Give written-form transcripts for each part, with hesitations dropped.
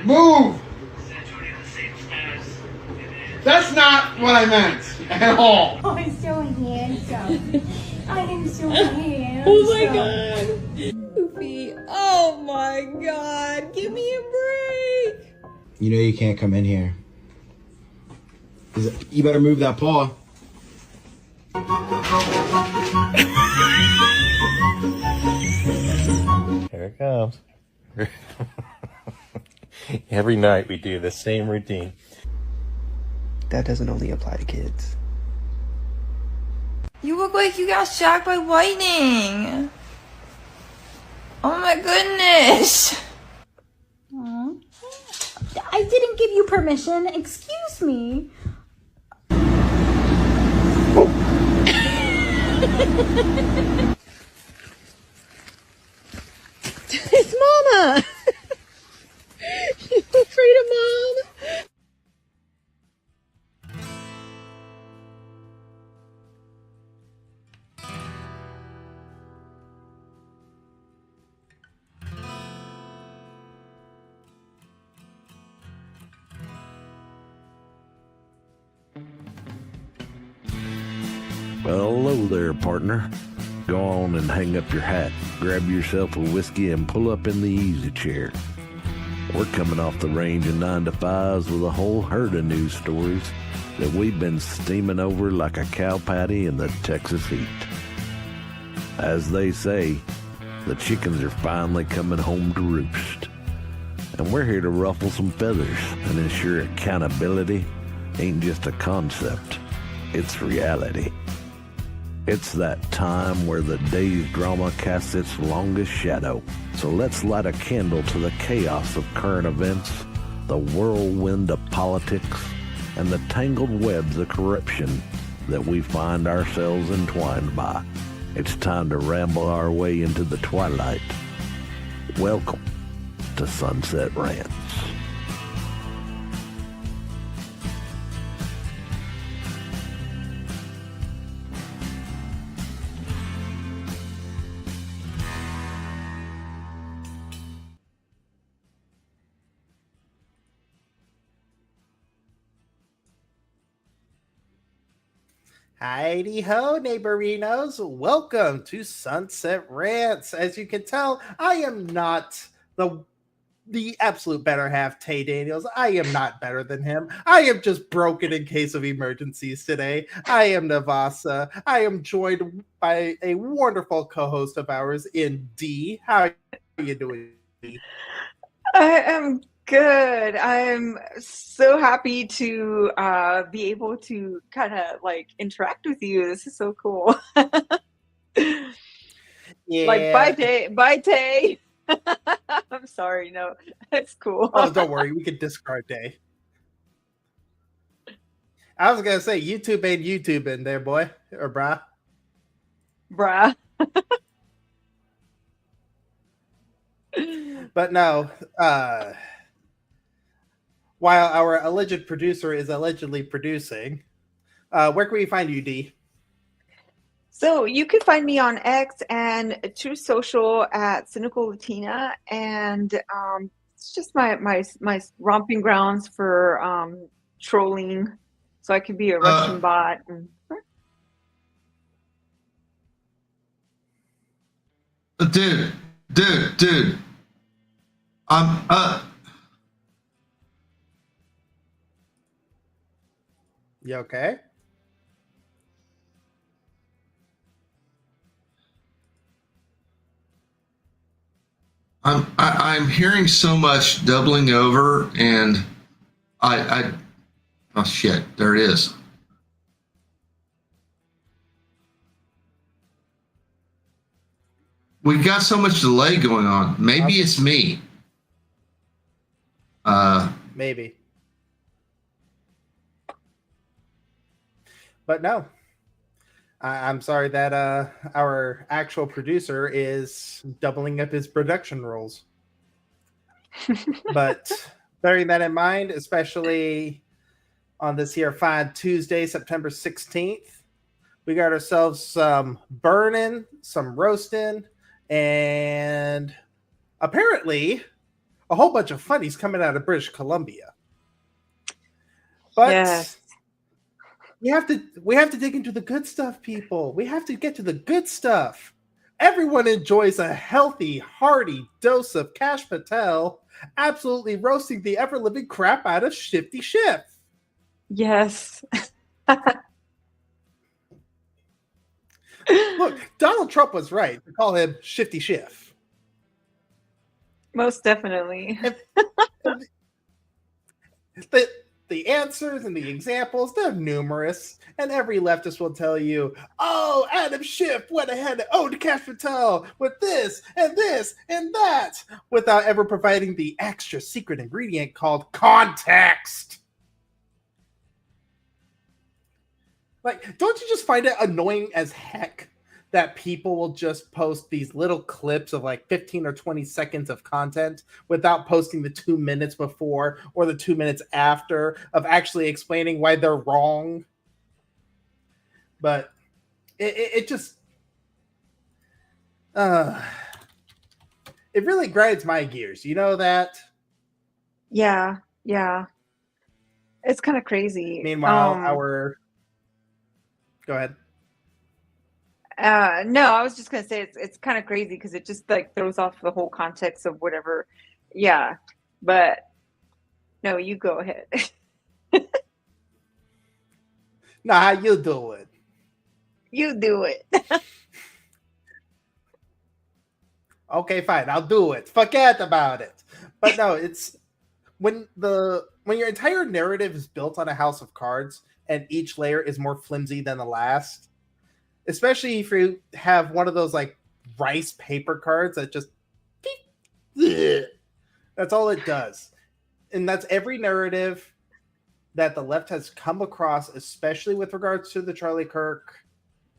Move! That's not what I meant at all. Oh, he's so handsome. I am so handsome. Oh my god. Goofy. Oh my god. Give me a break. You know you can't come in here. You better move that paw. Here it comes. Every night we do the same routine. That doesn't only apply to kids. You look like you got shocked by lightning. Oh my goodness. Aww. I didn't give you permission. Excuse me. It's Mama. You afraid of Mom? Well, hello there, partner. Go on and hang up your hat, grab yourself a whiskey, and pull up in the easy chair. We're coming off the range of 9 to 5s with a whole herd of news stories that we've been steaming over like a cow patty in the Texas heat. As they say, the chickens are finally coming home to roost. And we're here to ruffle some feathers and ensure accountability ain't just a concept, it's reality. It's that time where the day's drama casts its longest shadow. So let's light a candle to the chaos of current events, the whirlwind of politics, and the tangled webs of corruption that we find ourselves entwined by. It's time to ramble our way into the twilight. Welcome to Sunset Rants. Heidi ho, neighborinos. Welcome to Sunset Rants. As you can tell, I am not the absolute better half, Tay Daniels. I am not better than him. I am just broken in case of emergencies today. I am Nevessa. I am joined by a wonderful co-host of ours in D. How are you doing, D? I am good. I'm so happy to be able to kind of like interact with you. This is so cool. Yeah. Like bye Tay. I'm sorry, no, it's cool. Oh, don't worry, we can discard Day. I was gonna say YouTube ain't YouTubing there, boy or Brah. But no, while our alleged producer is allegedly producing, where can we find you, D? So you can find me on X and True Social at Cynical Latina, and it's just my romping grounds for trolling, so I can be a Russian bot. And... Dude. You okay? I'm hearing so much doubling over, and oh shit, there it is. We got so much delay going on. Maybe it's me. Maybe. But no. I'm sorry that our actual producer is doubling up his production roles. But bearing that in mind, especially on this here fine Tuesday, September 16th, we got ourselves some burning, some roasting, and apparently a whole bunch of funnies coming out of British Columbia. But Yes. we have to dig into the good stuff, people. We have to get to the good stuff. Everyone enjoys a healthy, hearty dose of Kash Patel absolutely roasting the ever-living crap out of Shifty Schiff. Yes. Look, Donald Trump was right to call him Shifty Schiff. Most definitely. The answers and the examples, they're numerous. And every leftist will tell you, oh, Adam Schiff went ahead and owned Kash Patel with this and that, without ever providing the extra secret ingredient called context. Like, don't you just find it annoying as heck that people will just post these little clips of like 15 or 20 seconds of content without posting the 2 minutes before or the 2 minutes after of actually explaining why they're wrong? But it just it really grinds my gears. You know that? Yeah. It's kind of crazy. Meanwhile, go ahead. No, I was just gonna say it's kind of crazy because it just like throws off the whole context of whatever. Yeah, but no, you go ahead. Nah, you do it. You do it. Okay, fine, I'll do it. Forget about it. But no, it's when your entire narrative is built on a house of cards and each layer is more flimsy than the last. Especially if you have one of those like rice paper cards that just that's all it does. And that's every narrative that the left has come across, especially with regards to the Charlie Kirk.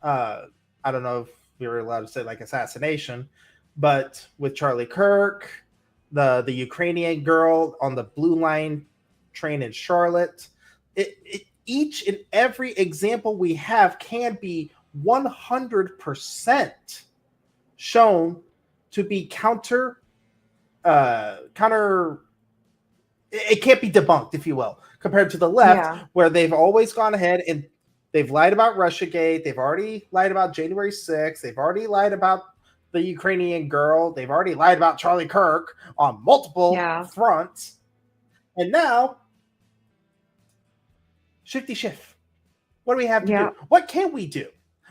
I don't know if we were allowed to say like assassination, but with Charlie Kirk, the Ukrainian girl on the Blue Line train in Charlotte, each and every example we have can be 100% shown to be counter. It can't be debunked, if you will, compared to the left, where they've always gone ahead and they've lied about Russiagate. They've already lied about January 6th. They've already lied about the Ukrainian girl. They've already lied about Charlie Kirk on multiple fronts. And now, Shifty Schiff. What do we have to do? What can we do?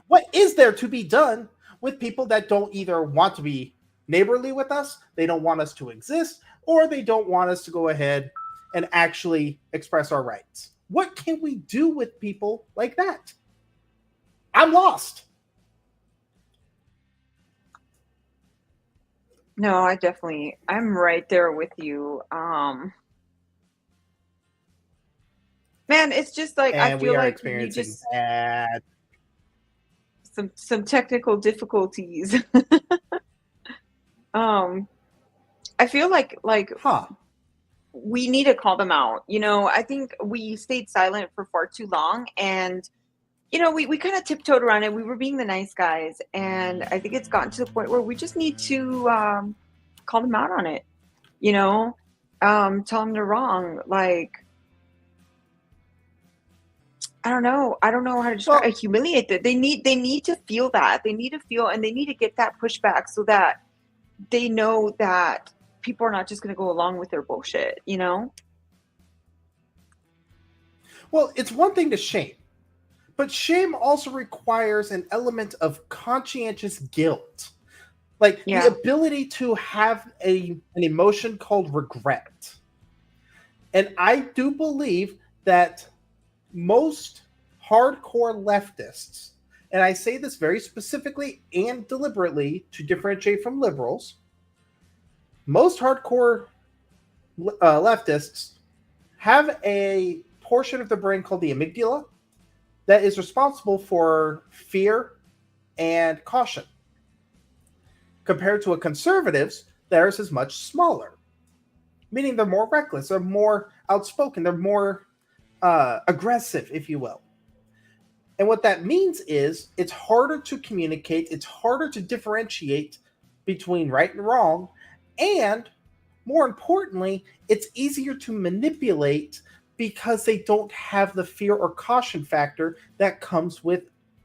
What is there to be done with people that don't either want to be neighborly with us, they don't want us to exist, or they don't want us to go ahead and actually express our rights? What can we do with people like that? I'm lost. No, I'm right there with you. Man, it's just like I feel like experiencing bad. Some technical difficulties. I feel like we need to call them out. You know, I think we stayed silent for far too long, and you know, we kind of tiptoed around it. We were being the nice guys, and I think it's gotten to the point where we just need to call them out on it. You know, tell them they're wrong. Like, I don't know how to describe humiliate them. They need to feel that. They need to feel, and they need to get that pushback so that they know that people are not just going to go along with their bullshit, you know? Well, it's one thing to shame, but shame also requires an element of conscientious guilt. Like the ability to have an emotion called regret. And I do believe that most hardcore leftists, and I say this very specifically and deliberately to differentiate from liberals, most hardcore leftists have a portion of the brain called the amygdala that is responsible for fear and caution. Compared to a conservative's, theirs is much smaller, meaning they're more reckless, they're more outspoken, they're more aggressive, if you will. And what that means is it's harder to communicate, it's harder to differentiate between right and wrong, and More importantly, it's easier to manipulate because they don't have the fear or caution factor that comes with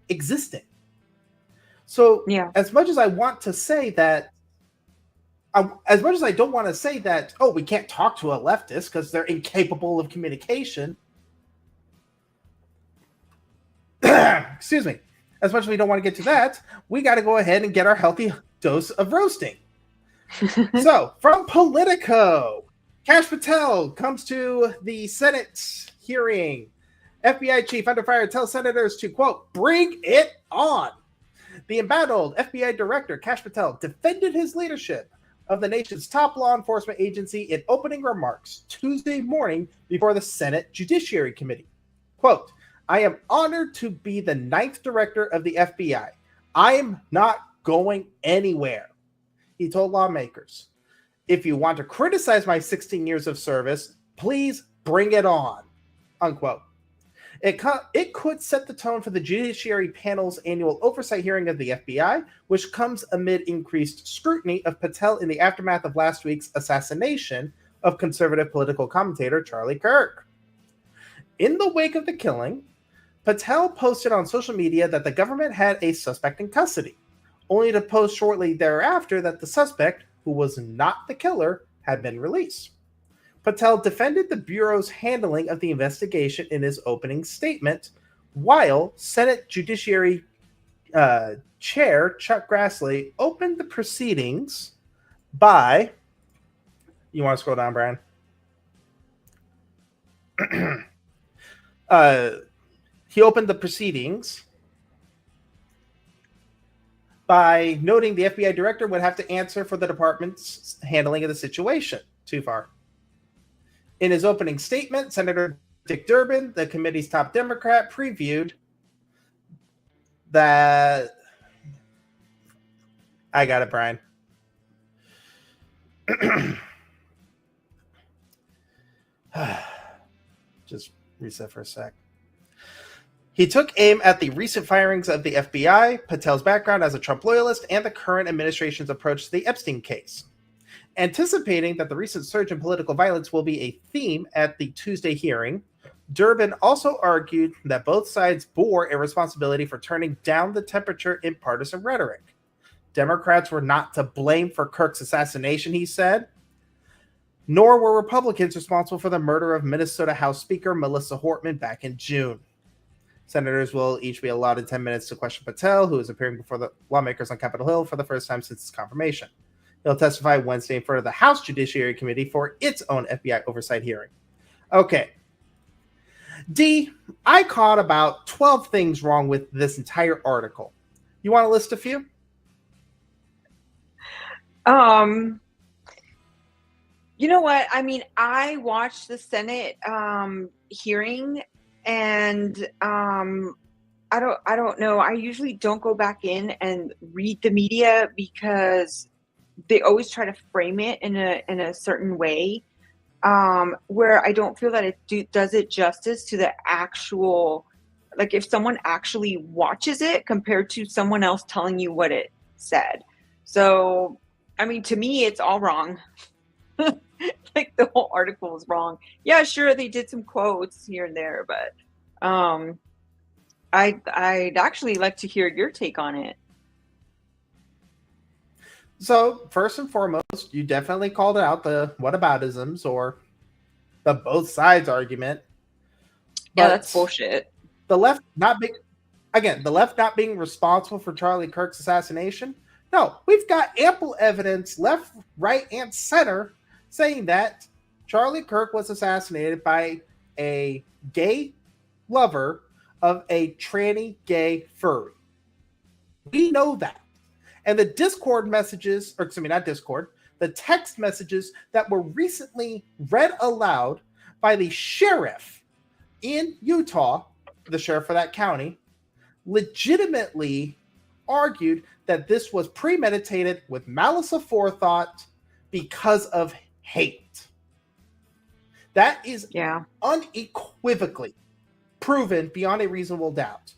existing. So, Yeah. as much as I want to say that, as much as I don't want to say that, oh, we can't talk to a leftist because they're incapable of communication. Excuse me. As much as we don't want to get to that, we got to go ahead and get our healthy dose of roasting. So, from Politico, Kash Patel comes to the Senate hearing. FBI chief under fire tells senators to, quote, bring it on. The embattled FBI director, Kash Patel, defended his leadership of the nation's top law enforcement agency in opening remarks Tuesday morning before the Senate Judiciary Committee. Quote, I am honored to be the 9th director of the FBI. I am not going anywhere, he told lawmakers. If you want to criticize my 16 years of service, please bring it on, unquote. It could set the tone for the Judiciary Panel's annual oversight hearing of the FBI, which comes amid increased scrutiny of Patel in the aftermath of last week's assassination of conservative political commentator Charlie Kirk. In the wake of the killing, Patel posted on social media that the government had a suspect in custody, only to post shortly thereafter that the suspect, who was not the killer, had been released. Patel defended the Bureau's handling of the investigation in his opening statement, while Senate Judiciary Chair Chuck Grassley opened the proceedings by... You want to scroll down, Brian? He opened the proceedings by noting the FBI director would have to answer for the department's handling of the situation. Too far. In his opening statement, Senator Dick Durbin, the committee's top Democrat, previewed that... I got it, Brian. Just reset for a sec. He took aim at the recent firings of the FBI, Patel's background as a Trump loyalist, and the current administration's approach to the Epstein case. Anticipating that the recent surge in political violence will be a theme at the Tuesday hearing, Durbin also argued that both sides bore a responsibility for turning down the temperature in partisan rhetoric. Democrats were not to blame for Kirk's assassination, he said, nor were Republicans responsible for the murder of Minnesota House Speaker Melissa Hortman back in June. Senators will each be allotted 10 minutes to question Patel, who is appearing before the lawmakers on Capitol Hill for the first time since his confirmation. He'll testify Wednesday in front of the House Judiciary Committee for its own FBI oversight hearing. Okay. D, I caught about 12 things wrong with this entire article. You want to list a few? You know what? I mean, I watched the Senate hearing, and I don't know. I usually don't go back in and read the media because they always try to frame it in a certain way, where I don't feel that it does it justice to the actual, like if someone actually watches it compared to someone else telling you what it said. So, I mean, to me, it's all wrong. Like the whole article is wrong. Yeah, sure, they did some quotes here and there, but I'd actually like to hear your take on it. So, first and foremost, you definitely called out the whataboutisms or the both sides argument. Yeah, But that's bullshit. the left not being responsible for Charlie Kirk's assassination. No, we've got ample evidence, left, right, and center, saying that Charlie Kirk was assassinated by a gay lover of a tranny gay furry. We know that. And the Discord messages, or excuse me, not Discord, the text messages that were recently read aloud by the sheriff in Utah, the sheriff for that county, legitimately argued that this was premeditated with malice aforethought because of hate. That is unequivocally proven beyond a reasonable doubt.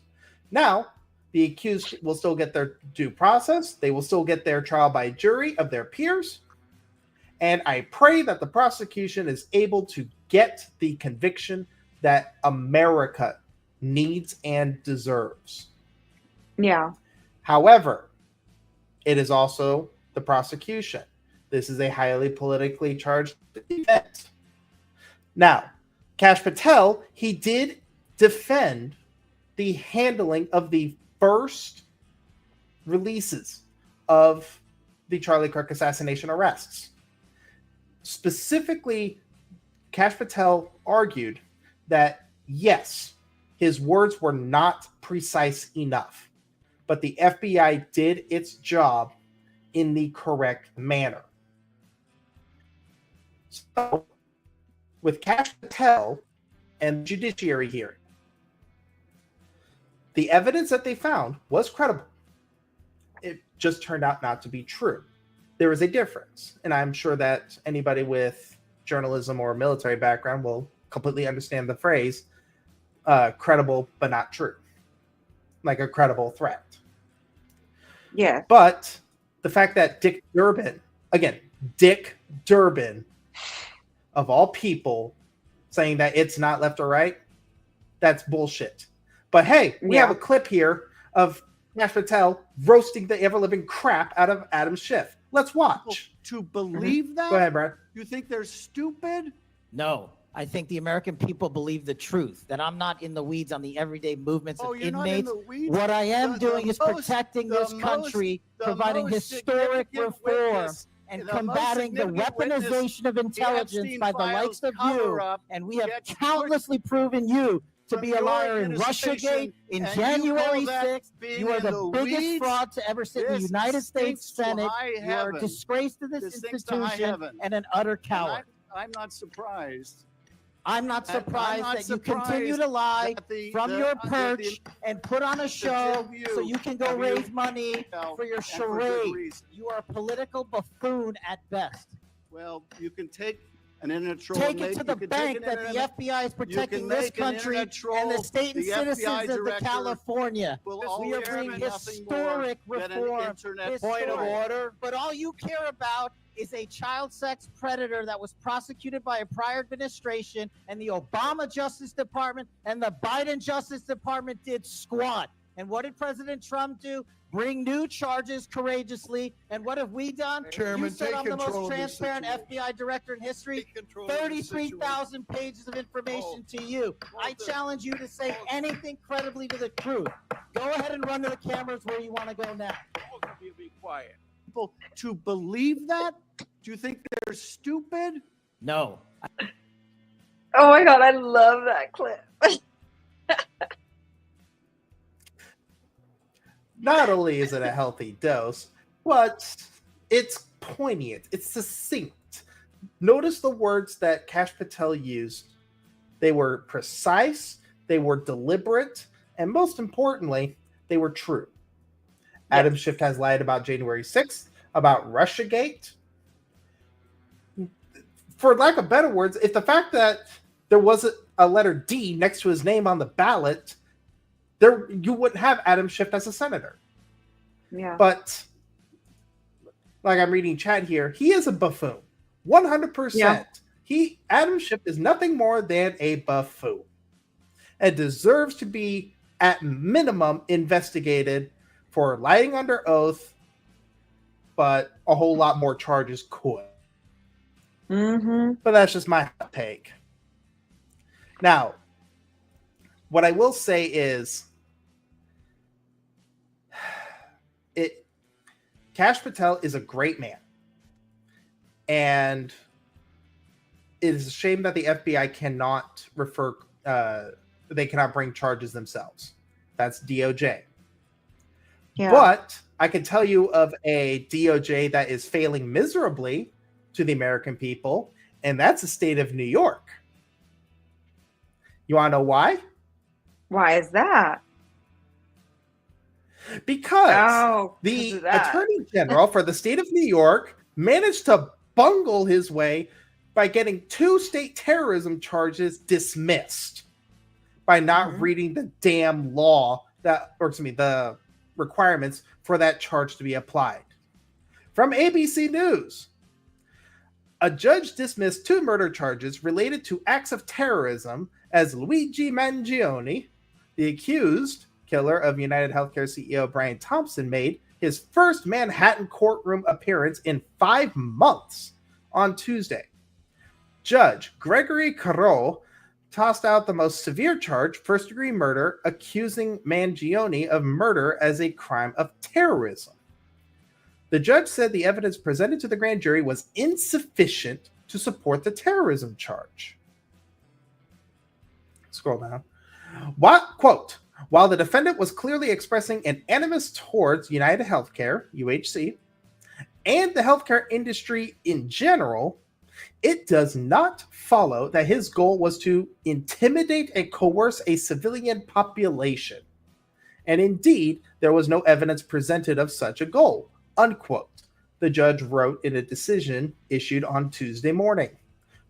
Now, the accused will still get their due process. They will still get their trial by jury of their peers. And I pray that the prosecution is able to get the conviction that America needs and deserves. Yeah. However, it is also the prosecution. This is a highly politically charged event. Now, Kash Patel, he did defend the handling of the first releases of the Charlie Kirk assassination arrests. Specifically, Kash Patel argued that, yes, his words were not precise enough, but the FBI did its job in the correct manner. So, with Kash Patel and the judiciary hearing, the evidence that they found was credible. It just turned out not to be true. There was a difference, and I'm sure that anybody with journalism or military background will completely understand the phrase credible but not true, like a credible threat. Yeah. But the fact that Dick Durbin, of all people, saying that it's not left or right, that's bullshit. But hey, we have a clip here of Kash Patel roasting the ever-living crap out of Adam Schiff. Let's watch. To believe that? Go ahead, Brad. You think they're stupid? No, I think the American people believe the truth, that I'm not in the weeds on the everyday movements of you're not in inmates. the weeds? What I am doing is protecting this country, providing historic reform, and combating the weaponization of intelligence by the likes of you. And we have countlessly proven you to be a liar in Russiagate, in January 6th. You are the biggest fraud to ever sit in the United States Senate. You are a disgrace to this institution and an utter coward. I'm not surprised. I'm not surprised that you continue to lie from your perch and put on a show so you can go raise money for your charade. You are a political buffoon at best. Well, you can take an internet troll. Take it to the bank that the FBI is protecting this country and the state and citizens of California. We are bringing historic reform. Point of order. But all you care about is a child sex predator that was prosecuted by a prior administration, and the Obama Justice Department and the Biden Justice Department did squat. And what did President Trump do? Bring new charges courageously. And what have we done? Chairman, you said I'm the most of transparent FBI director in history. 33,000 pages of information to you. I challenge you to say anything credibly to the truth. Go ahead and run to the cameras where you want to go now. Be quiet. People to believe that? Do you think they're stupid? No. Oh my God, I love that clip. Not only is it a healthy dose, but it's poignant. It's succinct. Notice the words that Kash Patel used. They were precise, they were deliberate, and most importantly, they were true. Yes. Adam Schiff has lied about January 6th, about Russiagate. For lack of better words, if the fact that there wasn't a letter D next to his name on the ballot, you wouldn't have Adam Schiff as a senator. Yeah. But like I'm reading chat here, he is a buffoon. 100%. Yeah. Adam Schiff is nothing more than a buffoon and deserves to be at minimum investigated for lying under oath, but a whole lot more charges could. Mm-hmm. But that's just my hot take. Now, what I will say is, Kash Patel is a great man, and it is a shame that the FBI cannot they cannot bring charges themselves. That's DOJ. Yeah. But I can tell you of a DOJ that is failing miserably to the American people, and that's the state of New York. You want to know why? Why is that? Because the Attorney General for the state of New York managed to bungle his way by getting 2 state terrorism charges dismissed by not reading the damn law the requirements for that charge to be applied. From ABC News, A judge dismissed 2 murder charges related to acts of terrorism as Luigi Mangioni, the accused killer of United Healthcare CEO Brian Thompson, made his first Manhattan courtroom appearance in 5 months on Tuesday. Judge Gregory Carroll tossed out the most severe charge, first-degree murder, accusing Mangioni of murder as a crime of terrorism. The judge said the evidence presented to the grand jury was insufficient to support the terrorism charge. Scroll down. Quote, while the defendant was clearly expressing an animus towards United Healthcare, UHC, and the healthcare industry in general, it does not follow that his goal was to intimidate and coerce a civilian population. And indeed, there was no evidence presented of such a goal, unquote, the judge wrote in a decision issued on Tuesday morning.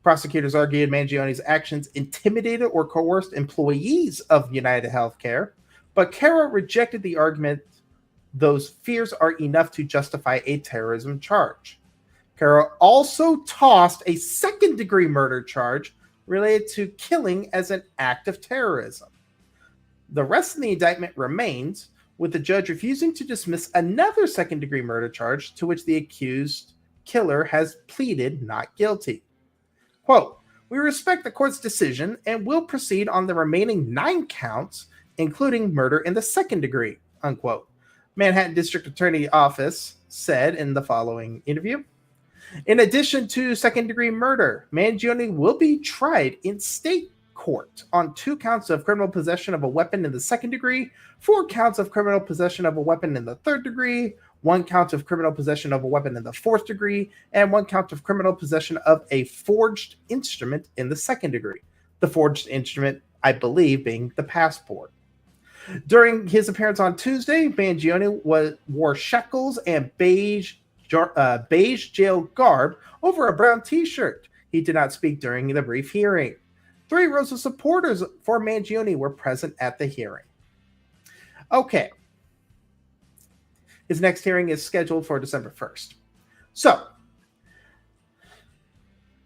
Prosecutors argued Mangioni's actions intimidated or coerced employees of United Healthcare, but Carroll rejected the argument those fears are enough to justify a terrorism charge. Carroll also tossed a second-degree murder charge related to killing as an act of terrorism. The rest of the indictment remains, with the judge refusing to dismiss another second-degree murder charge to which the accused killer has pleaded not guilty. Quote, we respect the court's decision and will proceed on the remaining 9 counts, including murder in the second degree, unquote. Manhattan District Attorney Office said in the following interview. In addition to second-degree murder, Mangioni will be tried in state court on 2 counts of criminal possession of a weapon in the second degree, 4 counts of criminal possession of a weapon in the third degree, 1 count of criminal possession of a weapon in the fourth degree, and 1 count of criminal possession of a forged instrument in the second degree. The forged instrument, I believe, being the passport. During his appearance on Tuesday, Mangioni wore shackles and beige jail garb over a brown t-shirt. He did not speak during the brief hearing. 3 rows of supporters for Mangioni were present at the hearing. Okay. His next hearing is scheduled for December 1st. So,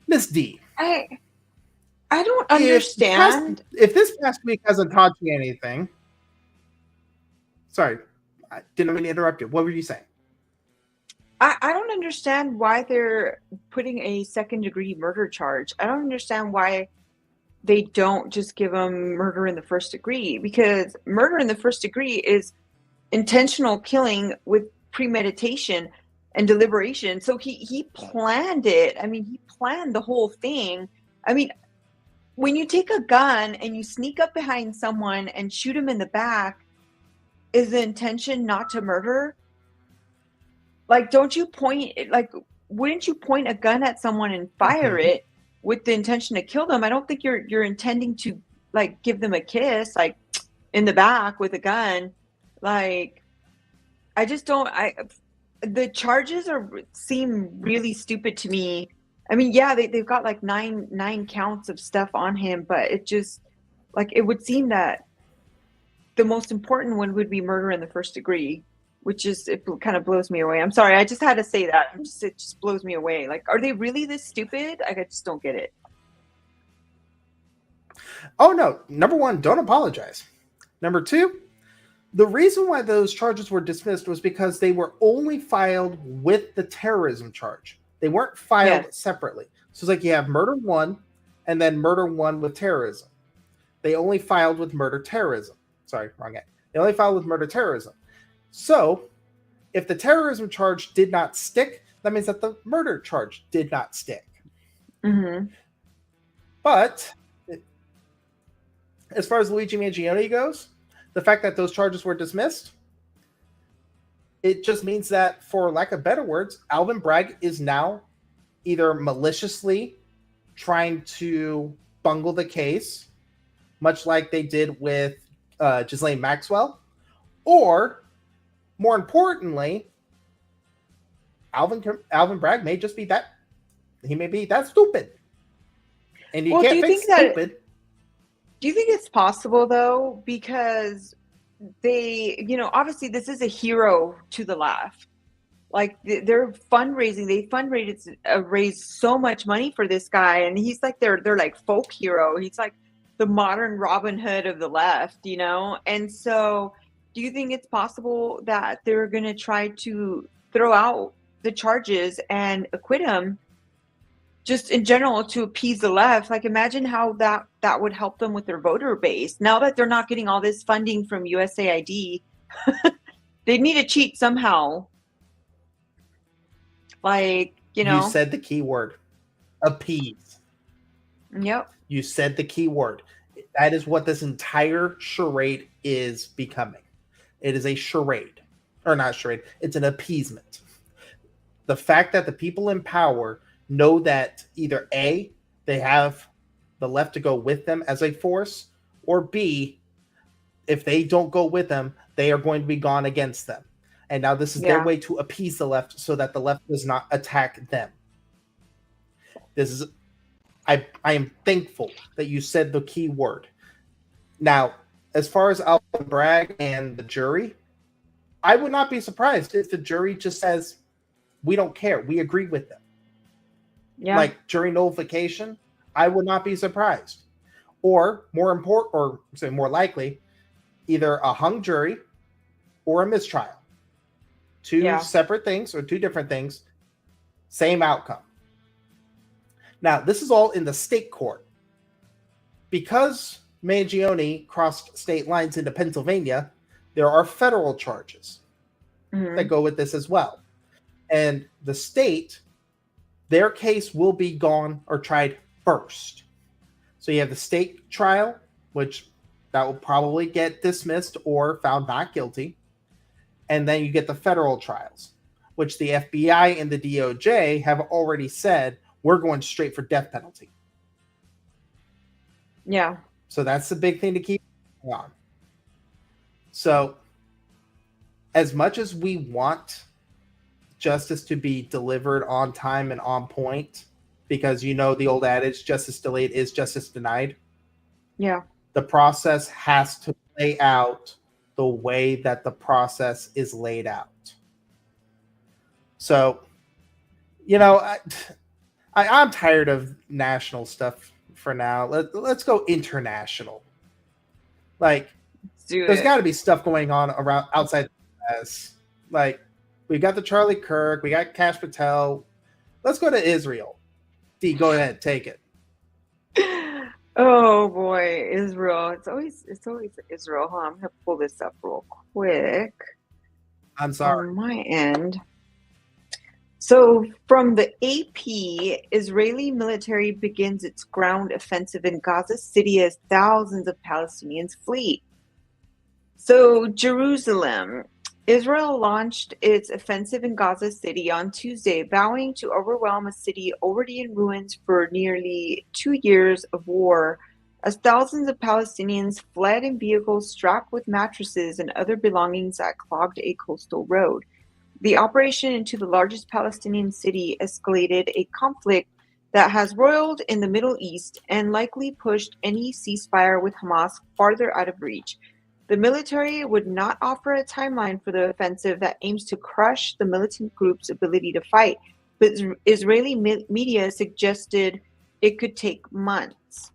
Miss D. I don't understand. If this past week hasn't taught you anything. Sorry, I didn't mean to interrupt you. What were you saying? I don't understand why they're putting a second-degree murder charge. I don't understand why they don't just give him murder in the first degree, because murder in the first degree is intentional killing with premeditation and deliberation. So he planned it. I mean, he planned the whole thing. I mean, when you take a gun and you sneak up behind someone and shoot him in the back, is the intention not to murder? Like, wouldn't you point a gun at someone and fire it with the intention to kill them? I don't think you're intending to, like, give them a kiss, like, in the back with a gun. Like, I just don't. The charges seem really stupid to me. I mean, yeah, they've got like nine counts of stuff on him, but it just, like, it would seem that the most important one would be murder in the first degree, which is, it kind of blows me away. I'm sorry, I just had to say that. It just blows me away. Like, are they really this stupid? I just don't get it. Oh, no. Number 1, don't apologize. Number 2, the reason why those charges were dismissed was because they were only filed with the terrorism charge. They weren't filed separately. So it's like you have murder 1 and then murder 1 with terrorism. They only filed with murder terrorism. Sorry, wrong guy. They only filed with murder terrorism. So if the terrorism charge did not stick, that means that the murder charge did not stick. Mm-hmm. But as far as Luigi Mangioni goes, the fact that those charges were dismissed, it just means that, for lack of better words, Alvin Bragg is now either maliciously trying to bungle the case, much like they did with Ghislaine Maxwell, or, more importantly, Alvin Bragg may just be that, he may be that stupid. And you can't fix stupid. Do you think it's possible, though? Because they, obviously this is a hero to the left. Like they're fundraising. They raised so much money for this guy, and he's like they're like folk hero. He's like the modern Robin Hood of the left, you know? And so do you think it's possible that they're going to try to throw out the charges and acquit him just in general to appease the left? Like, imagine how that would help them with their voter base. Now that they're not getting all this funding from USAID, they need to cheat somehow. Like, you know. You said the key word, appease. Yep. You said the key word. That is what this entire charade is becoming. It is a charade. Or not charade. It's an appeasement. The fact that the people in power know that either A, they have the left to go with them as a force, or B, if they don't go with them, they are going to be gone against them. And now this is their way to appease the left so that the left does not attack them. This is... I am thankful that you said the key word. Now, as far as Alvin Bragg and the jury, I would not be surprised if the jury just says, we don't care. We agree with them. Yeah. Like jury nullification, I would not be surprised. Or more likely, either a hung jury or a mistrial. Two separate things or two different things, same outcome. Now, this is all in the state court. Because Mangioni crossed state lines into Pennsylvania, there are federal charges that go with this as well. And the state, their case will be gone or tried first. So you have the state trial, which that will probably get dismissed or found not guilty. And then you get the federal trials, which the FBI and the DOJ have already said, we're going straight for death penalty. Yeah. So that's the big thing to keep on. So as much as we want justice to be delivered on time and on point, because you know the old adage, justice delayed is justice denied. Yeah. The process has to play out the way that the process is laid out. So, you know, I'm tired of national stuff for now. Let's go international. Like, there's got to be stuff going on around outside the US. Like, we got the Charlie Kirk, we got Kash Patel. Let's go to Israel. D, go ahead, take it. Oh boy, Israel. It's always Israel, huh? I'm gonna pull this up real quick. I'm sorry. On my end. So from the AP, Israeli military begins its ground offensive in Gaza City as thousands of Palestinians flee. So Jerusalem. Israel launched its offensive in Gaza City on Tuesday, vowing to overwhelm a city already in ruins for nearly 2 years of war, as thousands of Palestinians fled in vehicles strapped with mattresses and other belongings that clogged a coastal road. The operation into the largest Palestinian city escalated a conflict that has roiled in the Middle East and likely pushed any ceasefire with Hamas farther out of reach. The military would not offer a timeline for the offensive that aims to crush the militant group's ability to fight, but Israeli media suggested it could take months.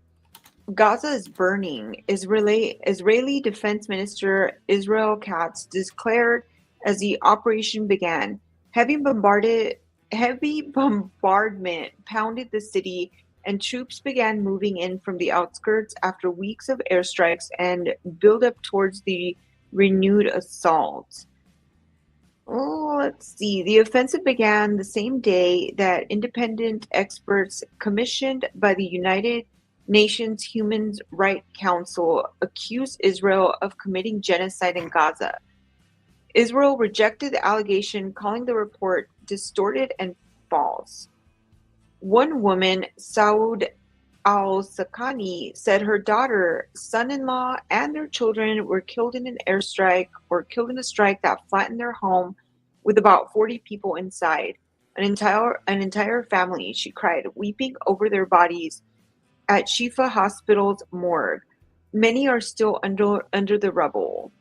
Gaza is burning. Israeli Defense Minister Israel Katz declared as the operation began, heavy bombardment pounded the city, and troops began moving in from the outskirts after weeks of airstrikes and build up towards the renewed assault. Oh, let's see. The offensive began the same day that independent experts commissioned by the United Nations Human Rights Council accused Israel of committing genocide in Gaza. Israel rejected the allegation, calling the report distorted and false. One woman, Saud al-Sakani, said her daughter, son-in-law, and their children were killed in an airstrike or killed in a strike that flattened their home with about 40 people inside. An entire family, she cried, weeping over their bodies at Shifa Hospital's morgue. Many are still under the rubble.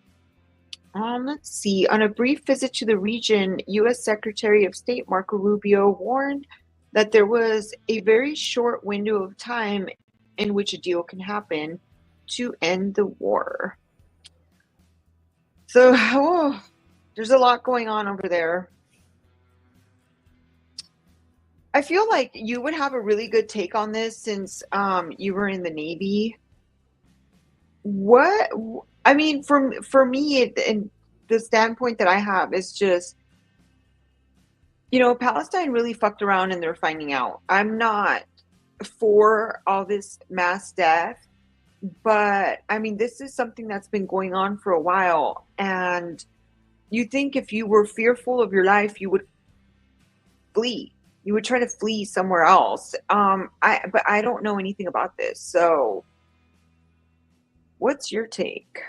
Let's see. On a brief visit to the region, U.S. Secretary of State Marco Rubio warned that there was a very short window of time in which a deal can happen to end the war. So, there's a lot going on over there. I feel like you would have a really good take on this since you were in the Navy. What I mean, for me, and the standpoint that I have is just, Palestine really fucked around and they're finding out. I'm not for all this mass death, but I mean, this is something that's been going on for a while. And you think if you were fearful of your life, you would flee. You would try to flee somewhere else. But I don't know anything about this. So what's your take?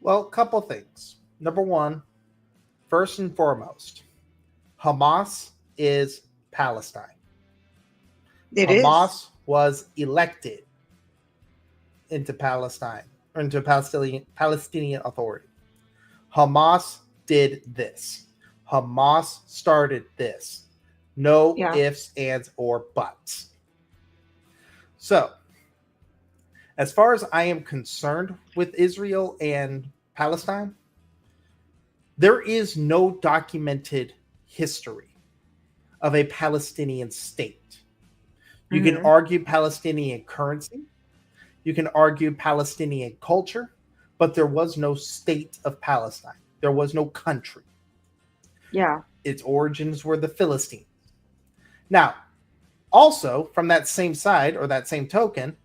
Well, a couple things. Number one, first and foremost, Hamas is Palestine. Hamas was elected into Palestine, or into Palestinian Authority. Hamas did this. Hamas started this. No ifs, ands, or buts. So, as far as I am concerned with Israel and Palestine, there is no documented history of a Palestinian state. You can argue Palestinian currency. You can argue Palestinian culture, but there was no state of Palestine. There was no country. Yeah. Its origins were the Philistines. Now, also from that same side, or that same token,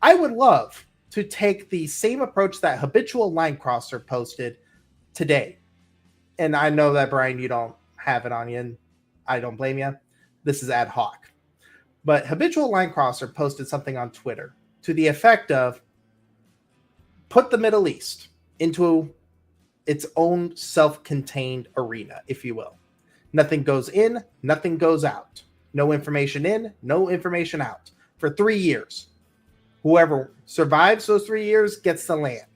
I would love to take the same approach that Habitual Line Crosser posted today. And I know that, Brian, you don't have it on you, and I don't blame you. This is ad hoc. But Habitual Line Crosser posted something on Twitter to the effect of, put the Middle East into its own self-contained arena, if you will. Nothing goes in, nothing goes out. No information in, no information out. For 3 years. Whoever survives those 3 years gets the land.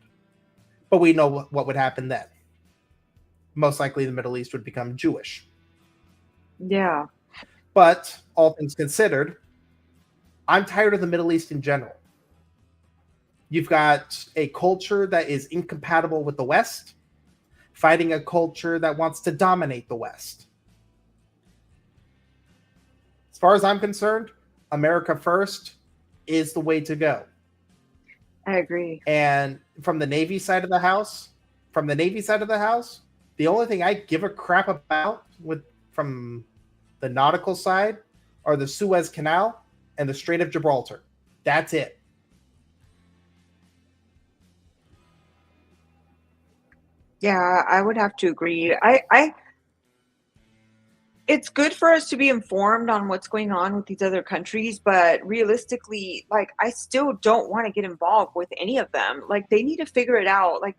But we know what would happen then. Most likely the Middle East would become Jewish. Yeah. But all things considered, I'm tired of the Middle East in general. You've got a culture that is incompatible with the West, fighting a culture that wants to dominate the West. As far as I'm concerned, America first is the way to go. I agree. And from the Navy side of the house, the only thing I give a crap about from the nautical side are the Suez Canal and the Strait of Gibraltar. That's it. Yeah, I would have to agree. It's good for us to be informed on what's going on with these other countries, but realistically, like, I still don't want to get involved with any of them. Like, they need to figure it out. Like,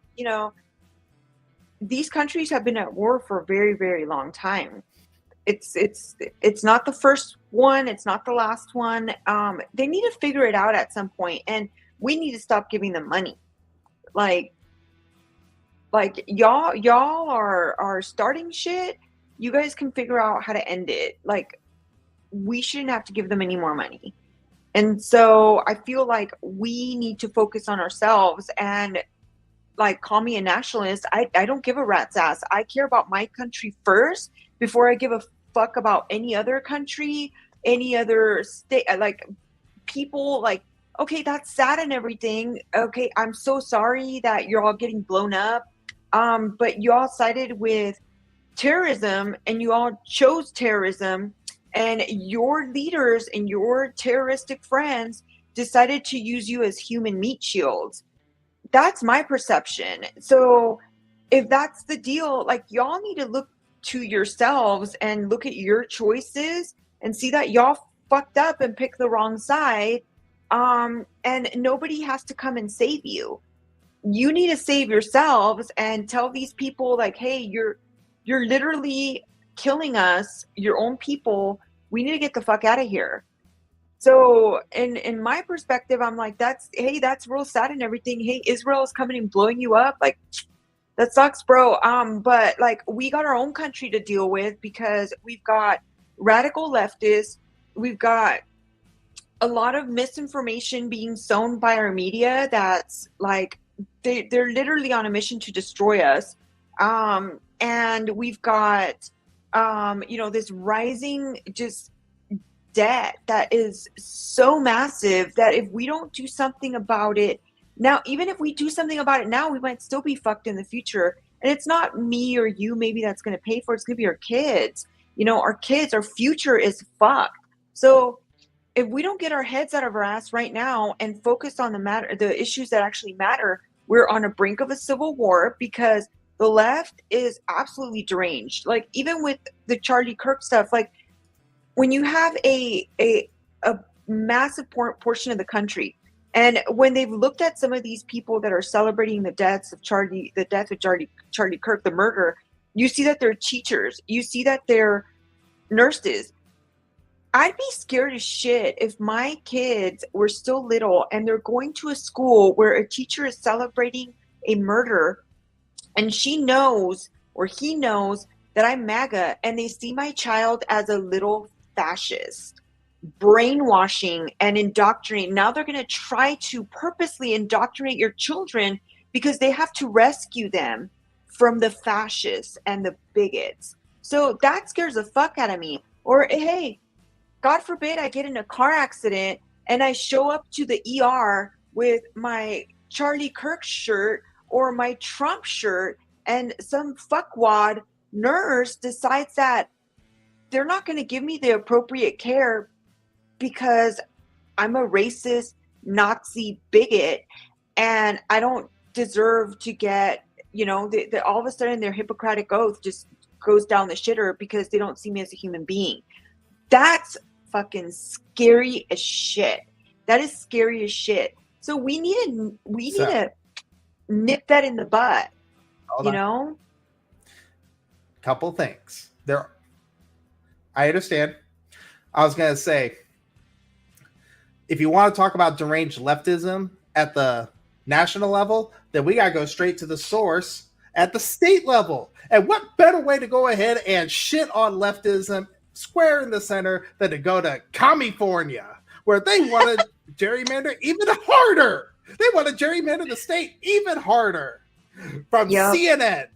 these countries have been at war for a very, very long time. It's not the first one. It's not the last one. They need to figure it out at some point, and we need to stop giving them money. Like y'all are starting shit. You guys can figure out how to end it. Like, we shouldn't have to give them any more money. And so I feel like we need to focus on ourselves, and, like, call me a nationalist. I don't give a rat's ass. I care about my country first before I give a fuck about any other country, any other state. Like, people, like, okay, that's sad and everything. Okay, I'm so sorry that you're all getting blown up. But you all sided with terrorism, and you all chose terrorism, and your leaders and your terroristic friends decided to use you as human meat shields. That's my perception. So if that's the deal, like, y'all need to look to yourselves and look at your choices and see that y'all fucked up and picked the wrong side. And nobody has to come and save you. You need to save yourselves and tell these people, like, hey, you're literally killing us, your own people. We need to get the fuck out of here. So in my perspective, I'm like, that's real sad and everything. Hey, Israel is coming and blowing you up. Like, that sucks, bro. But like, we got our own country to deal with because we've got radical leftists. We've got a lot of misinformation being sown by our media that's like, they're literally on a mission to destroy us. And we've got, this rising just debt that is so massive that if we don't do something about it now, even if we do something about it now, we might still be fucked in the future. And it's not me or you maybe that's going to pay for it. It's going to be our kids. Our kids, our future is fucked. So if we don't get our heads out of our ass right now and focus on the issues that actually matter, we're on a brink of a civil war because the left is absolutely deranged. Like, even with the Charlie Kirk stuff, like, when you have a massive portion of the country, and when they've looked at some of these people that are celebrating the death of Charlie Kirk, the murder, you see that they're teachers, you see that they're nurses. I'd be scared as shit if my kids were still little and they're going to a school where a teacher is celebrating a murder and she knows or he knows that I'm MAGA, and they see my child as a little fascist, brainwashing and indoctrinating. Now they're going to try to purposely indoctrinate your children because they have to rescue them from the fascists and the bigots. So that scares the fuck out of me. Or, hey, God forbid I get in a car accident and I show up to the ER with my Charlie Kirk shirt or my Trump shirt, and some fuckwad nurse decides that they're not going to give me the appropriate care because I'm a racist Nazi bigot and I don't deserve to get, all of a sudden their Hippocratic oath just goes down the shitter because they don't see me as a human being. That's fucking scary as shit. That is scary as shit. So we need to nip that in the butt, Couple things. I understand. I was going to say, if you want to talk about deranged leftism at the national level, then we got to go straight to the source at the state level. And what better way to go ahead and shit on leftism square in the center than to go to California, where they want to gerrymander even harder. They want to gerrymander the state even harder. From CNN,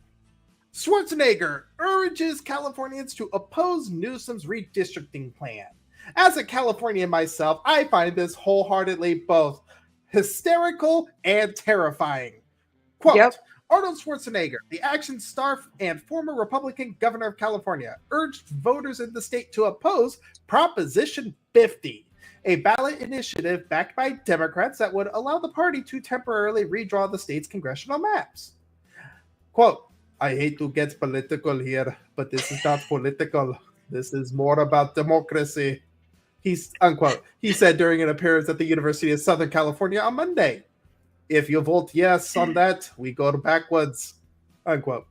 Schwarzenegger urges Californians to oppose Newsom's redistricting plan. As a Californian myself, I find this wholeheartedly both hysterical and terrifying. Quote, Arnold Schwarzenegger, the action star and former Republican governor of California, urged voters in the state to oppose Proposition 50, a ballot initiative backed by Democrats that would allow the party to temporarily redraw the state's congressional maps. Quote, I hate to get political here, but this is not political. This is more about democracy. Unquote. He said during an appearance at the University of Southern California on Monday. If you vote yes on that, we go backwards. Unquote.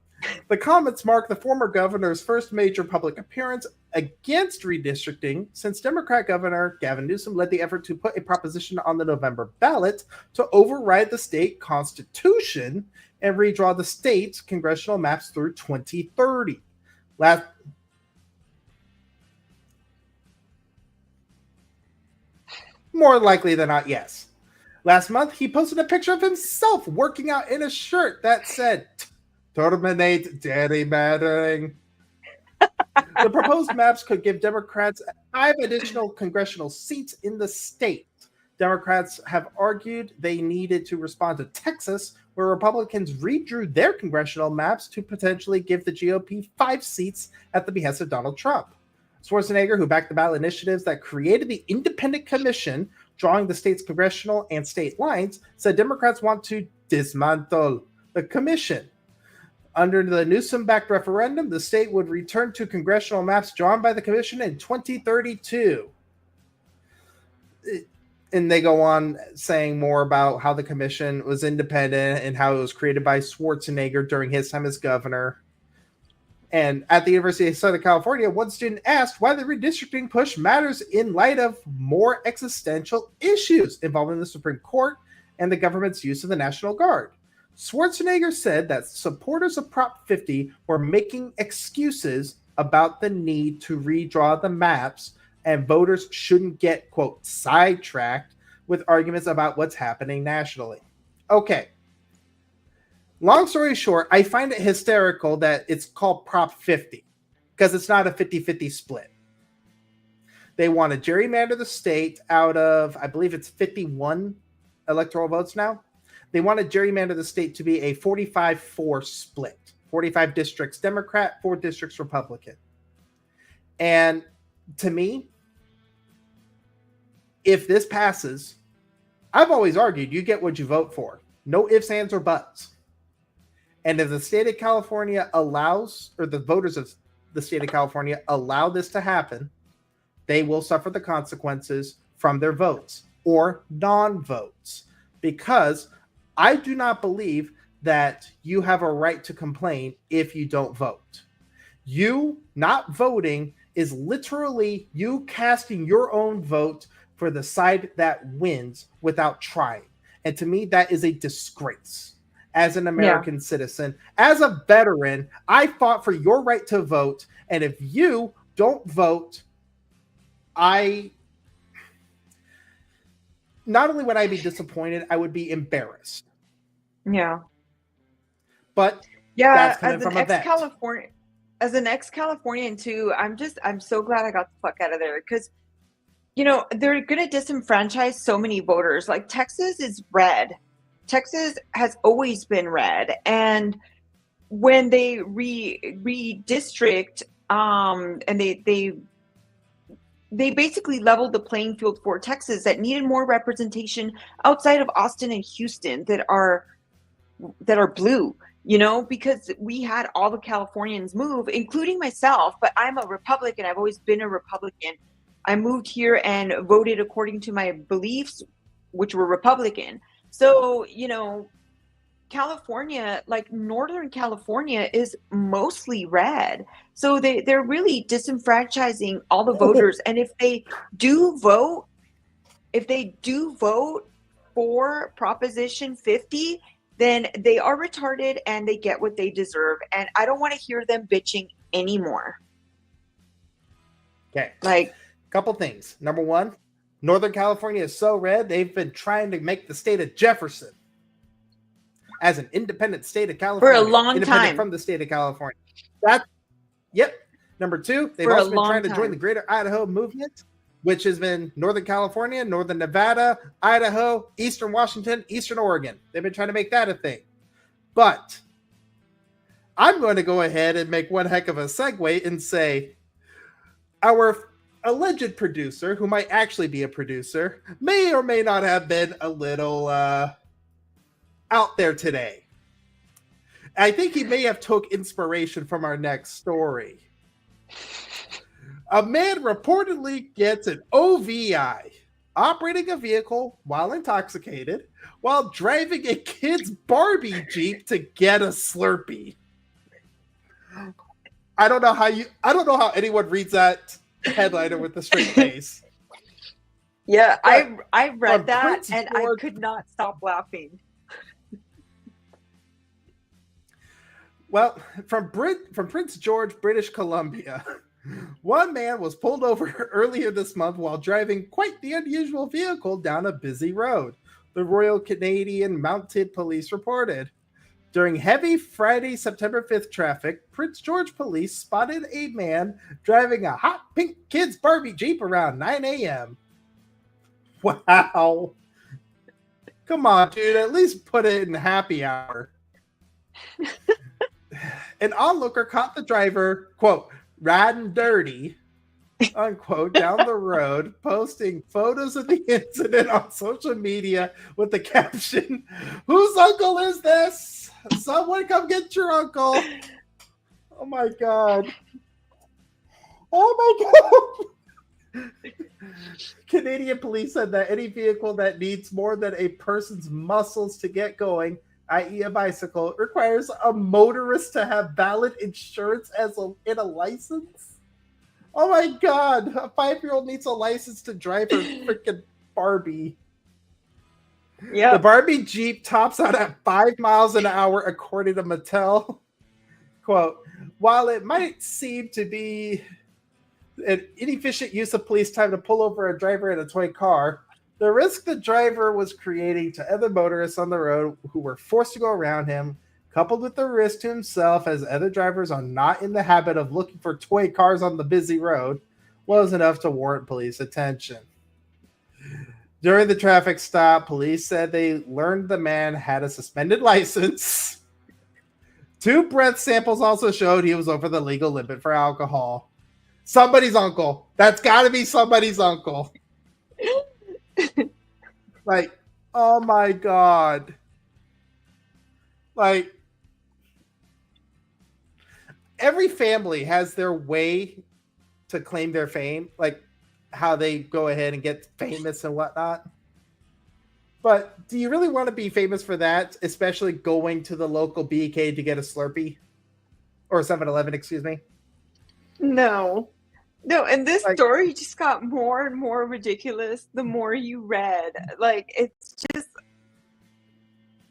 The comments mark the former governor's first major public appearance against redistricting since Democrat Governor Gavin Newsom led the effort to put a proposition on the November ballot to override the state constitution and redraw the state's congressional maps through 2030. More likely than not, yes. Last month, he posted a picture of himself working out in a shirt that said, terminate gerrymandering. The proposed maps could give Democrats 5 additional congressional seats in the state. Democrats have argued they needed to respond to Texas, where Republicans redrew their congressional maps to potentially give the GOP 5 seats at the behest of Donald Trump. Schwarzenegger, who backed the ballot initiatives that created the independent commission drawing the state's congressional and state lines, said Democrats want to dismantle the commission. Under the Newsom-backed referendum, the state would return to congressional maps drawn by the commission in 2032. And they go on saying more about how the commission was independent and how it was created by Schwarzenegger during his time as governor. And at the University of Southern California, one student asked why the redistricting push matters in light of more existential issues involving the Supreme Court and the government's use of the National Guard. Schwarzenegger said that supporters of Prop 50 were making excuses about the need to redraw the maps, and voters shouldn't get, quote, sidetracked with arguments about what's happening nationally. Okay. Long story short, I find it hysterical that it's called Prop 50 because it's not a 50-50 split. They want to gerrymander the state out of, I believe it's 51 electoral votes now. They want to gerrymander the state to be a 45-4 split. 45 districts Democrat, 4 districts Republican. And to me, if this passes, I've always argued you get what you vote for. No ifs, ands, or buts. And if the state of California allows, or the voters of the state of California allow this to happen, they will suffer the consequences from their votes or non-votes. Because I do not believe that you have a right to complain if you don't vote. You not voting is literally you casting your own vote for the side that wins without trying. And to me, that is a disgrace. As an American citizen, as a veteran, I fought for your right to vote. And if you don't vote, not only would I be disappointed, I would be embarrassed. Yeah. But yeah, that's as an ex-Californian too, I'm so glad I got the fuck out of there because, you know, they're going to disenfranchise so many voters. Like Texas is red. Texas has always been red, and when they redistrict, and they basically leveled the playing field for Texas that needed more representation outside of Austin and Houston that are blue, you know, because we had all the Californians move, including myself, but I'm a Republican. I've always been a Republican. I moved here and voted according to my beliefs, which were Republican. So, you know, California, like Northern California, is mostly red. So they're really disenfranchising all the voters. And if they do vote for Proposition 50, then they are retarded and they get what they deserve. And I don't want to hear them bitching anymore. Okay. Like, couple things. Number one, Northern California is so red, they've been trying to make the state of Jefferson as an independent state of California. For a long time. From the state of California. Yep. Number two, they've also been trying to join the Greater Idaho movement, which has been Northern California, Northern Nevada, Idaho, Eastern Washington, Eastern Oregon. They've been trying to make that a thing. But I'm going to go ahead and make one heck of a segue and say our alleged producer, who might actually be a producer, may or may not have been a little out there today. I think he may have took inspiration from our next story. A man reportedly gets an OVI, operating a vehicle while intoxicated, while driving a kid's Barbie Jeep to get a Slurpee. I don't know how anyone reads that headliner with a straight face. Yeah, I read that and I could not stop laughing. Well, from Prince George, British Columbia, one man was pulled over earlier this month while driving quite the unusual vehicle down a busy road, the Royal Canadian Mounted Police reported. During heavy Friday, September 5th traffic, Prince George police spotted a man driving a hot pink kid's Barbie Jeep around 9 a.m. Wow. Come on, dude. At least put it in happy hour. An onlooker caught the driver, quote, riding dirty, unquote, down the road, posting photos of the incident on social media with the caption, "Whose uncle is this? Someone come get your uncle." Oh my God. Oh my God. Canadian police said that any vehicle that needs more than a person's muscles to get going, i.e. a bicycle, requires a motorist to have valid insurance in a license? Oh my God, a 5-year-old needs a license to drive her freaking Barbie. Yeah. The Barbie Jeep tops out at 5 miles an hour, according to Mattel. Quote, while it might seem to be an inefficient use of police time to pull over a driver in a toy car, the risk the driver was creating to other motorists on the road who were forced to go around him, coupled with the risk to himself as other drivers are not in the habit of looking for toy cars on the busy road, was enough to warrant police attention. During the traffic stop, police said they learned the man had a suspended license. 2 breath samples also showed he was over the legal limit for alcohol. Somebody's uncle. That's got to be somebody's uncle. Like, oh my God. Like, every family has their way to claim their fame, like how they go ahead and get famous and whatnot. But do you really want to be famous for that, especially going to the local BK to get a Slurpee? Or 7-Eleven, excuse me? No, and this story just got more and more ridiculous the more you read. Like, it's just,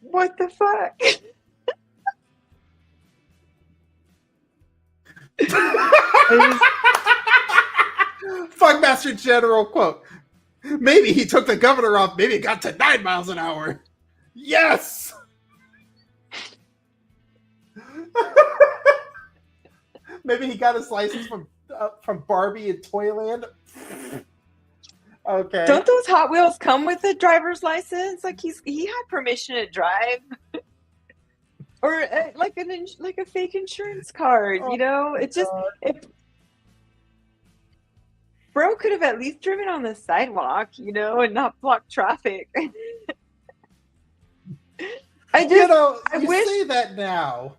what the fuck? Funkmaster General quote, maybe he took the governor off, maybe it got to 9 miles an hour. Yes! Maybe he got his license from Barbie in Toyland. Okay. Don't those Hot Wheels come with a driver's license? Like, he had permission to drive, or like a fake insurance card. You know, it just bro could have at least driven on the sidewalk, you know, and not block traffic. I wish say that now.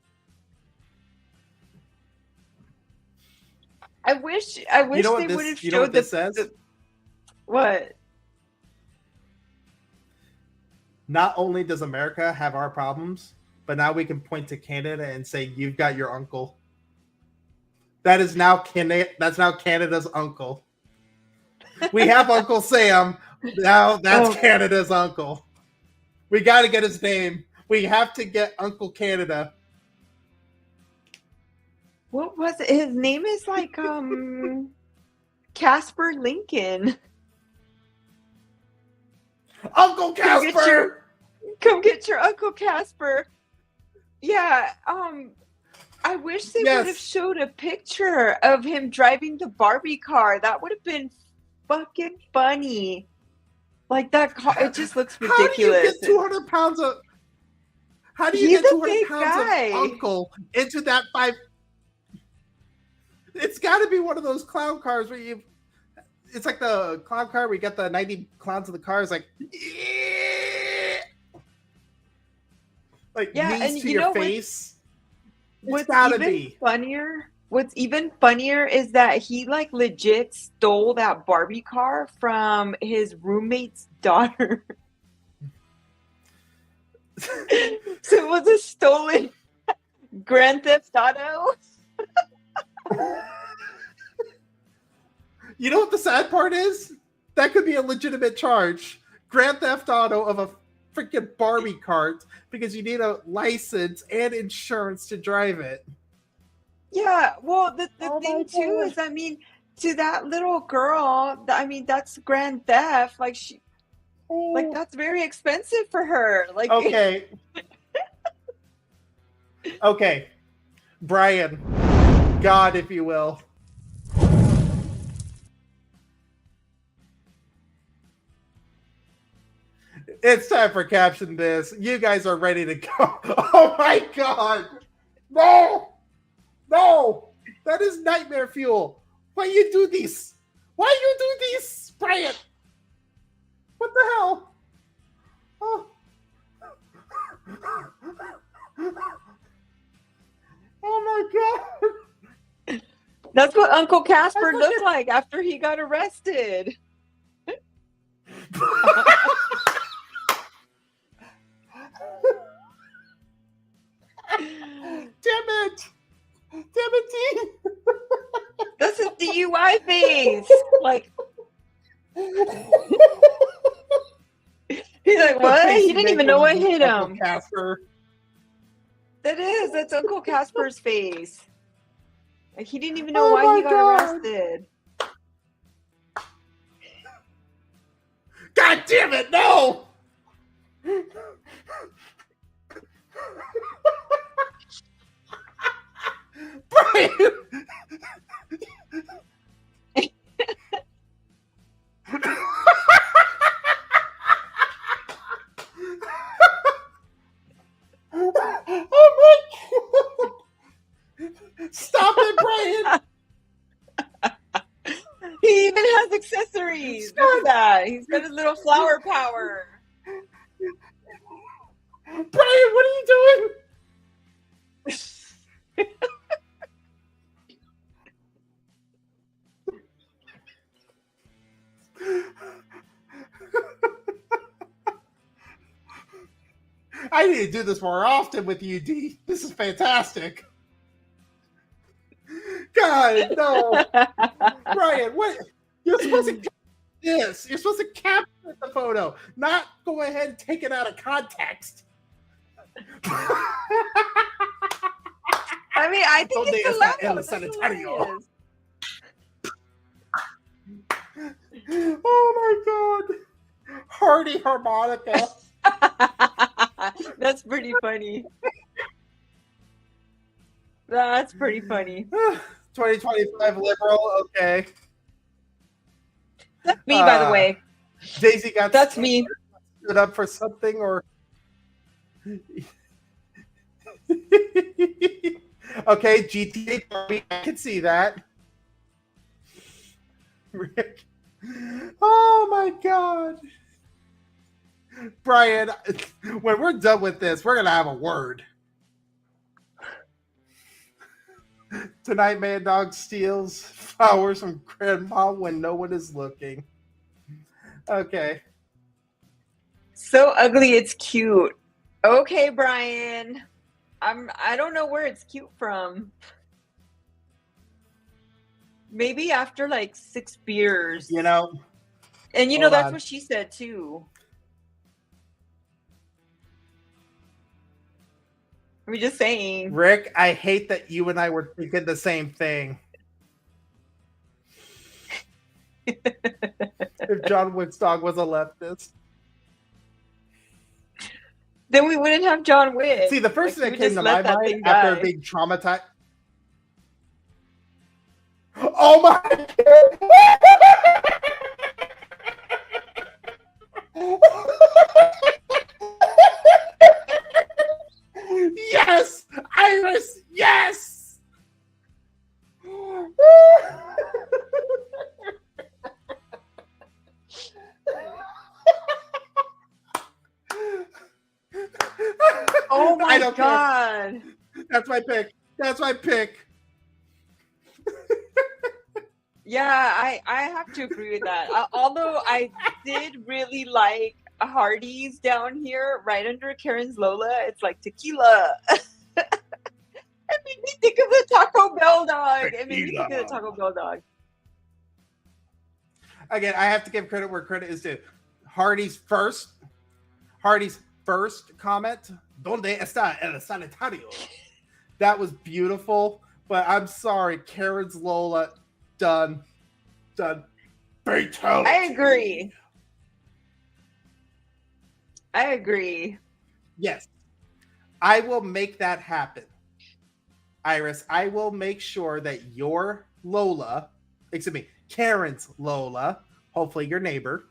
I wish they would have showed this says? What? Not only does America have our problems, but now we can point to Canada and say, you've got your uncle. That's now Canada's uncle. We have Uncle Sam. Now that's Canada's uncle. We got to get his name. We have to get Uncle Canada. What was it? His name is like Casper Lincoln. Uncle Casper! Come get your Uncle Casper. Yeah, I wish they would have showed a picture of him driving the Barbie car. That would have been fucking funny. Like, that car, it just looks ridiculous. How do you get 200 pounds of... How do you get 200 pounds of uncle into that 5... It's got to be one of those clown cars where you... It's like the clown car where you got the 90 clowns in the car. It's like... Like, knees to your face. What's even funnier is that he, like, legit stole that Barbie car from his roommate's daughter. So it was a stolen Grand Theft Auto. You know what the sad part is? That could be a legitimate charge. Grand Theft Auto of a freaking Barbie cart, because you need a license and insurance to drive it. Yeah, well, the thing too is, I mean, to that little girl, I mean, that's grand theft. Like, that's very expensive for her. Like, okay. Okay. Brian, God, if you will. It's time for Caption This. You guys are ready to go. Oh my God. No. No. That is nightmare fuel. Why you do this? Why you do this, Brian? What the hell? Oh. Oh my God. That's what Uncle Casper looked like after he got arrested. my face. Like, he's like, what? He didn't even know what hit him. Casper. That's Uncle Casper's face. Like, he didn't even know why he got arrested. God damn it, no! Brian! Oh my God! Stop it, Brian! He even has accessories. Look at that. He's got his little flower power. Brian, what are you doing? I need to do this more often with you, D. This is fantastic. God, no. Brian, what? You're supposed to this. You're supposed to capture the photo, not go ahead and take it out of context. I mean, I think it's hilarious. Oh my God. Hardy harmonica. That's pretty funny. That's pretty funny. 2025 liberal, okay. That's me, by the way. Daisy got That's me. Stood up for something, or okay, GTA Barbie, I can see that. Rick. Oh my God. Brian, when we're done with this, we're gonna have a word. Tonight, Mad Dog steals flowers from Grandma when no one is looking. Okay. So ugly, it's cute. Okay, Brian. I don't know where it's cute from. Maybe after like 6 beers. You know. And you know that's what she said too. I'm just saying. Rick, I hate that you and I were thinking the same thing. If John Wick's dog was a leftist, then we wouldn't have John Wick. See, the first thing that came to my mind after being traumatized. Oh my God! Yes, Iris. Yes. Oh my I don't God. Care. That's my pick. That's my pick. Yeah, I have to agree with that. Although I did really like Hardee's down here, right under Karen's Lola. It's like tequila. It made me think of the Taco Bell dog. It made me think of the Taco Bell dog. Again, I have to give credit where credit is due. Hardy's first comment, ¿Dónde está el sanitario? That was beautiful, but I'm sorry, Karen's Lola, done. Fatality. I agree. Yes. I will make that happen. Iris, I will make sure that your Lola, Karen's Lola, hopefully your neighbor,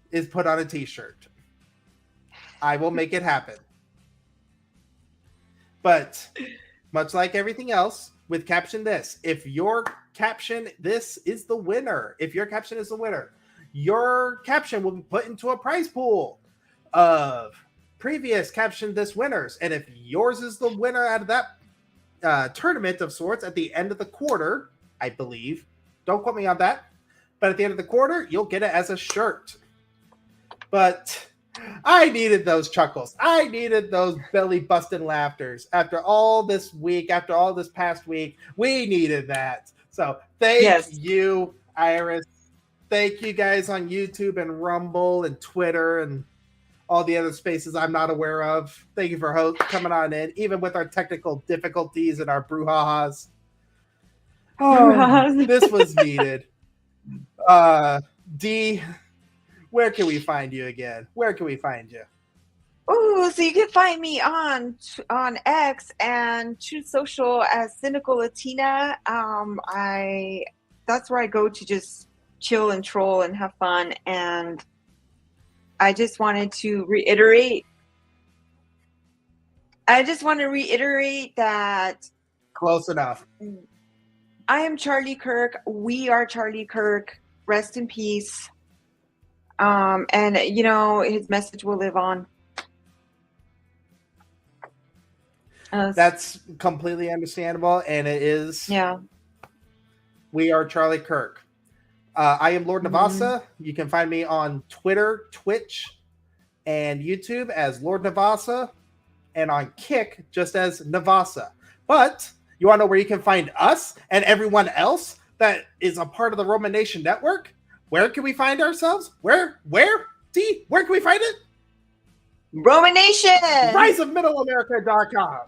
is put on a t-shirt. I will make it happen. But much like everything else, with caption this, if your caption this is the winner, your caption will be put into a prize pool of previous caption this winners. And if yours is the winner out of that tournament of sorts at the end of the quarter, I believe, don't quote me on that, but at the end of the quarter, you'll get it as a shirt. But I needed those chuckles. I needed those belly busting laughters. After all this week, after all this past week, we needed that. So thank Yes. you, Iris. Thank you guys on YouTube and Rumble and Twitter and all the other spaces I'm not aware of. Thank you for coming on in, even with our technical difficulties and our brouhahas. Oh, this was needed. D, where can we find you again? Where can we find you? Oh, so you can find me on X and Truth Social as Cynical Latina. That's where I go to just chill and troll and have fun. And I just wanted to reiterate. That close enough. I am Charlie Kirk. We are Charlie Kirk. Rest in peace. And you know, his message will live on. That's completely understandable, and it is. Yeah. We are Charlie Kirk. I am Lord Nevessa. You can find me on Twitter, Twitch, and YouTube as Lord Nevassa, and on Kick just as Nevassa. But you want to know where you can find us and everyone else that is a part of the Roman Nation Network? Where can we find ourselves? Where? D, where can we find it? Roman Nation! RiseOfMiddleAmerica.com.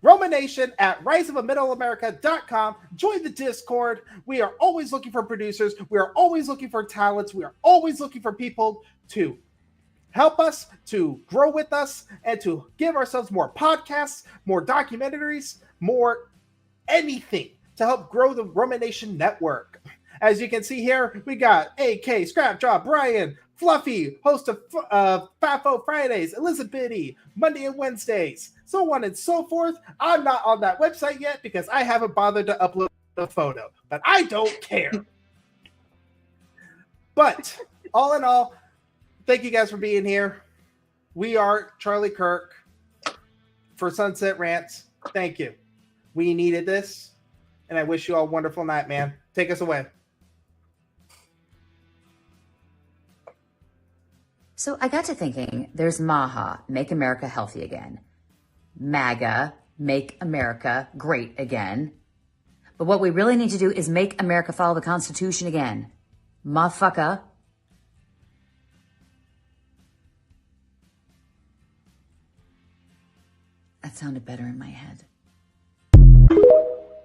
Roman Nation at RiseOfMiddleAmerica.com. Join the Discord. We are always looking for producers. We are always looking for talents. We are always looking for people to help us, to grow with us, and to give ourselves more podcasts, more documentaries, more anything to help grow the Roman Nation Network. As you can see here, we got AK, Scrapjaw, Brian, Fluffy, host of FAFO Fridays, Elizabeth, Monday and Wednesdays, so on and so forth. I'm not on that website yet because I haven't bothered to upload a photo, but I don't care. But all in all, thank you guys for being here. We are Charlie Kirk for Sunset Rants. Thank you. We needed this, and I wish you all a wonderful night, man. Take us away. So I got to thinking, there's MAHA, Make America Healthy Again. MAGA, Make America Great Again. But what we really need to do is make America follow the Constitution again. Motherfucker. That sounded better in my head.